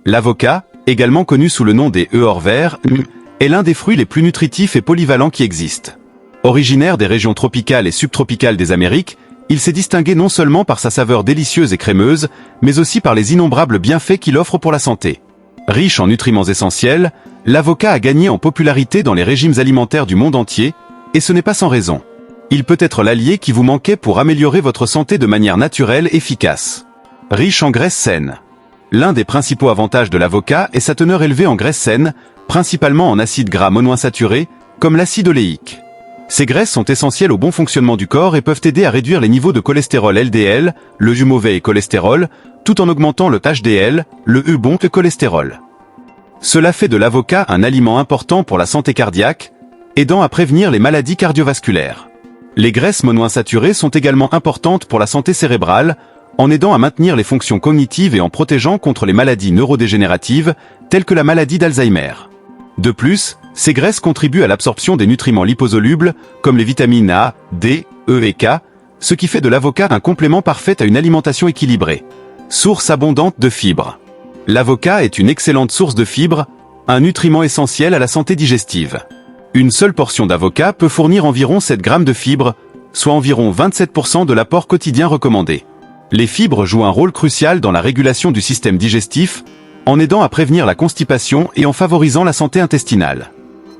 L'avocat, également connu sous le nom des œufs hors vert, est l'un des fruits les plus nutritifs et polyvalents qui existent. Originaire des régions tropicales et subtropicales des Amériques, il s'est distingué non seulement par sa saveur délicieuse et crémeuse, mais aussi par les innombrables bienfaits qu'il offre pour la santé. Riche en nutriments essentiels, l'avocat a gagné en popularité dans les régimes alimentaires du monde entier, et ce n'est pas sans raison. Il peut être l'allié qui vous manquait pour améliorer votre santé de manière naturelle et efficace. Riche en graisses saines. L'un des principaux avantages de l'avocat est sa teneur élevée en graisses saines, principalement en acides gras monoinsaturés, comme l'acide oléique. Ces graisses sont essentielles au bon fonctionnement du corps et peuvent aider à réduire les niveaux de cholestérol LDL, le mauvais cholestérol, tout en augmentant le HDL, le bon cholestérol. Cela fait de l'avocat un aliment important pour la santé cardiaque, aidant à prévenir les maladies cardiovasculaires. Les graisses monoinsaturées sont également importantes pour la santé cérébrale, en aidant à maintenir les fonctions cognitives et en protégeant contre les maladies neurodégénératives, telles que la maladie d'Alzheimer. De plus, ces graisses contribuent à l'absorption des nutriments liposolubles, comme les vitamines A, D, E et K, ce qui fait de l'avocat un complément parfait à une alimentation équilibrée. Source abondante de fibres. L'avocat est une excellente source de fibres, un nutriment essentiel à la santé digestive. Une seule portion d'avocat peut fournir environ 7 grammes de fibres, soit environ 27% de l'apport quotidien recommandé. Les fibres jouent un rôle crucial dans la régulation du système digestif, en aidant à prévenir la constipation et en favorisant la santé intestinale.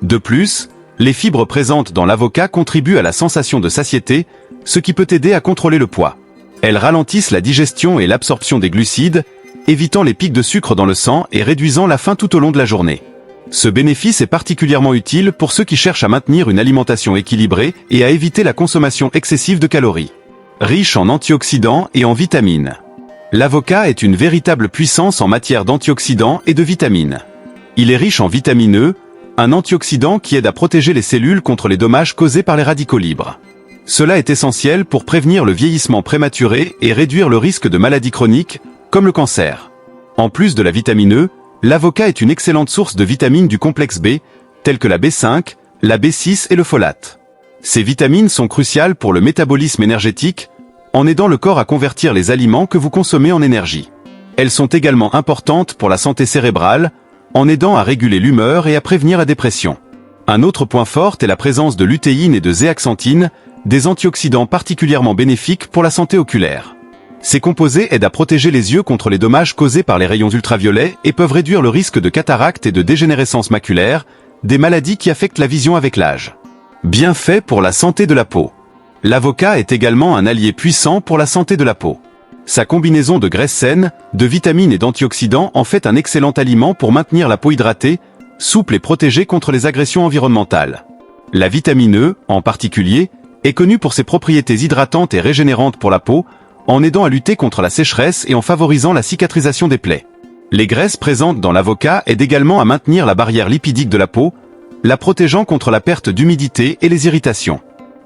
De plus, les fibres présentes dans l'avocat contribuent à la sensation de satiété, ce qui peut aider à contrôler le poids. Elles ralentissent la digestion et l'absorption des glucides, évitant les pics de sucre dans le sang et réduisant la faim tout au long de la journée. Ce bénéfice est particulièrement utile pour ceux qui cherchent à maintenir une alimentation équilibrée et à éviter la consommation excessive de calories. Riche en antioxydants et en vitamines. L'avocat est une véritable puissance en matière d'antioxydants et de vitamines. Il est riche en vitamine E, un antioxydant qui aide à protéger les cellules contre les dommages causés par les radicaux libres. Cela est essentiel pour prévenir le vieillissement prématuré et réduire le risque de maladies chroniques, comme le cancer. En plus de la vitamine E, l'avocat est une excellente source de vitamines du complexe B, telles que la B5, la B6 et le folate. Ces vitamines sont cruciales pour le métabolisme énergétique, en aidant le corps à convertir les aliments que vous consommez en énergie. Elles sont également importantes pour la santé cérébrale, en aidant à réguler l'humeur et à prévenir la dépression. Un autre point fort est la présence de lutéine et de zéaxanthine, des antioxydants particulièrement bénéfiques pour la santé oculaire. Ces composés aident à protéger les yeux contre les dommages causés par les rayons ultraviolets et peuvent réduire le risque de cataracte et de dégénérescence maculaire, des maladies qui affectent la vision avec l'âge. Bienfaits pour la santé de la peau. L'avocat est également un allié puissant pour la santé de la peau. Sa combinaison de graisses saines, de vitamines et d'antioxydants en fait un excellent aliment pour maintenir la peau hydratée, souple et protégée contre les agressions environnementales. La vitamine E, en particulier, est connue pour ses propriétés hydratantes et régénérantes pour la peau, en aidant à lutter contre la sécheresse et en favorisant la cicatrisation des plaies. Les graisses présentes dans l'avocat aident également à maintenir la barrière lipidique de la peau, la protégeant contre la perte d'humidité et les irritations.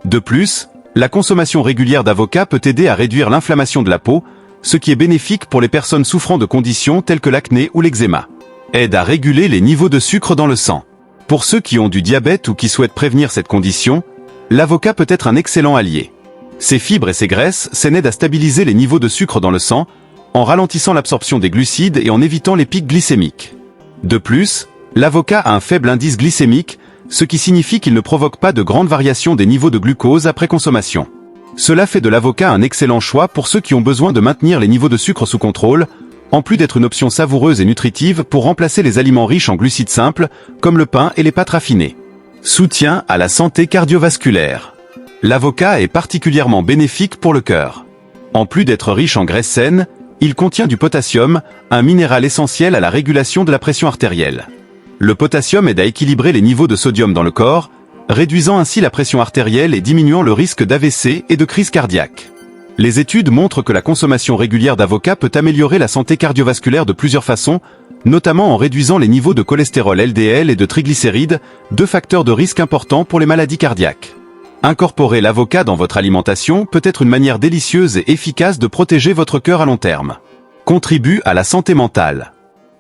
De plus, la consommation régulière d'avocat peut aider à réduire l'inflammation de la peau, ce qui est bénéfique pour les personnes souffrant de conditions telles que l'acné ou l'eczéma. Aide à réguler les niveaux de sucre dans le sang. Pour ceux qui ont du diabète ou qui souhaitent prévenir cette condition, l'avocat peut être un excellent allié. Ses fibres et ses graisses aident à stabiliser les niveaux de sucre dans le sang, en ralentissant l'absorption des glucides et en évitant les pics glycémiques. De plus, l'avocat a un faible indice glycémique, ce qui signifie qu'il ne provoque pas de grandes variations des niveaux de glucose après consommation. Cela fait de l'avocat un excellent choix pour ceux qui ont besoin de maintenir les niveaux de sucre sous contrôle, en plus d'être une option savoureuse et nutritive pour remplacer les aliments riches en glucides simples, comme le pain et les pâtes raffinées. Soutien à la santé cardiovasculaire. L'avocat est particulièrement bénéfique pour le cœur. En plus d'être riche en graisses saines, il contient du potassium, un minéral essentiel à la régulation de la pression artérielle. Le potassium aide à équilibrer les niveaux de sodium dans le corps, réduisant ainsi la pression artérielle et diminuant le risque d'AVC et de crise cardiaque. Les études montrent que la consommation régulière d'avocat peut améliorer la santé cardiovasculaire de plusieurs façons, notamment en réduisant les niveaux de cholestérol LDL et de triglycérides, deux facteurs de risque importants pour les maladies cardiaques. Incorporer l'avocat dans votre alimentation peut être une manière délicieuse et efficace de protéger votre cœur à long terme. Contribue à la santé mentale.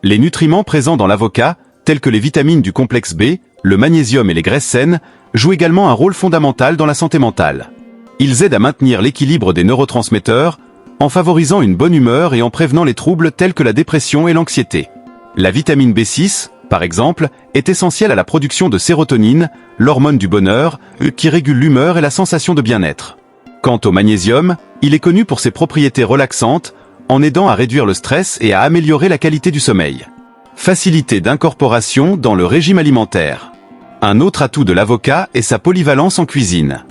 Les nutriments présents dans l'avocat, tels que les vitamines du complexe B, le magnésium et les graisses saines, jouent également un rôle fondamental dans la santé mentale. Ils aident à maintenir l'équilibre des neurotransmetteurs, en favorisant une bonne humeur et en prévenant les troubles tels que la dépression et l'anxiété. La vitamine B6, par exemple, est essentielle à la production de sérotonine, l'hormone du bonheur, qui régule l'humeur et la sensation de bien-être. Quant au magnésium, il est connu pour ses propriétés relaxantes, en aidant à réduire le stress et à améliorer la qualité du sommeil. Facilité d'incorporation dans le régime alimentaire. Un autre atout de l'avocat est sa polyvalence en cuisine.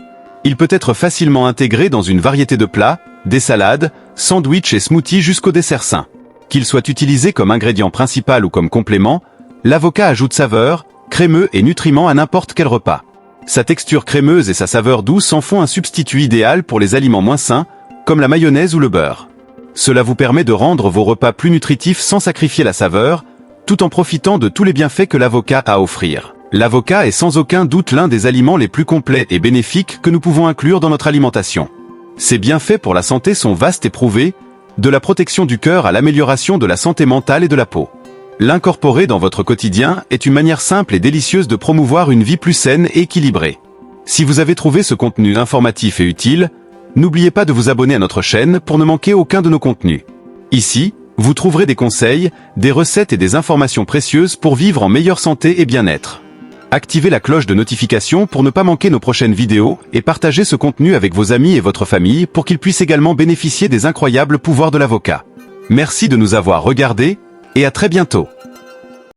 Il peut être facilement intégré dans une variété de plats, des salades, sandwichs et smoothies jusqu'au dessert sain. Qu'il soit utilisé comme ingrédient principal ou comme complément, l'avocat ajoute saveur, crémeux et nutriments à n'importe quel repas. Sa texture crémeuse et sa saveur douce en font un substitut idéal pour les aliments moins sains, comme la mayonnaise ou le beurre. Cela vous permet de rendre vos repas plus nutritifs sans sacrifier la saveur, tout en profitant de tous les bienfaits que l'avocat a à offrir. L'avocat est sans aucun doute l'un des aliments les plus complets et bénéfiques que nous pouvons inclure dans notre alimentation. Ses bienfaits pour la santé sont vastes et prouvés, de la protection du cœur à l'amélioration de la santé mentale et de la peau. L'incorporer dans votre quotidien est une manière simple et délicieuse de promouvoir une vie plus saine et équilibrée. Si vous avez trouvé ce contenu informatif et utile, n'oubliez pas de vous abonner à notre chaîne pour ne manquer aucun de nos contenus. Ici, vous trouverez des conseils, des recettes et des informations précieuses pour vivre en meilleure santé et bien-être. Activez la cloche de notification pour ne pas manquer nos prochaines vidéos et partagez ce contenu avec vos amis et votre famille pour qu'ils puissent également bénéficier des incroyables pouvoirs de l'avocat. Merci de nous avoir regardés et à très bientôt.